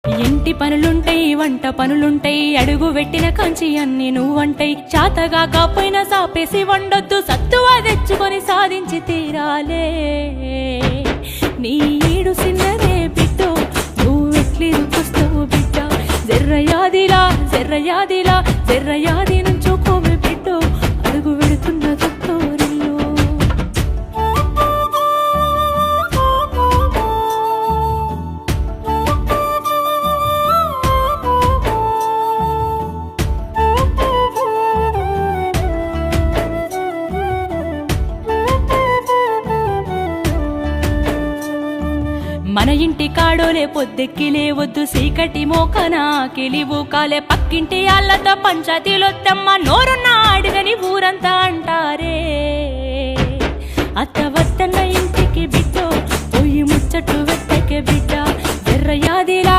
ఇంటి పనులుంటాయి, వంట పనులుంటాయి, అడుగు పెట్టిన కంచి అన్ని నువ్వంటాయి. చాతగా కాపోయినా సాపేసి వండొద్దు, సత్తువా తెచ్చుకొని సాధించి తీరాలే. నీ ఈడు సిన్నదే బిడ్డో, నువ్వెట్లి రుకొస్తావు బిడ్డ. జర్రయాదిలా జర్రయాదిలా జర్రయాది నుంచోకోవే బిడ్డో, అడుగు పెడుతున్న తొత్తోరిల్లు. మన ఇంటి కాడోలే పొద్దెక్కి లేవద్దు, సీకటి మోకన కిలివు కాలే. పక్కింటి ఆళ్ళతో పంచాయతీలొత్తమ్మ, నోరున్న అడగని ఊరంతా అంటారే. అత్త వద్దన్న ఇంటికి బిడ్డో, పోయి ముచ్చట్లు వెట్టకే బిడ్డ. జర్రయాదిలా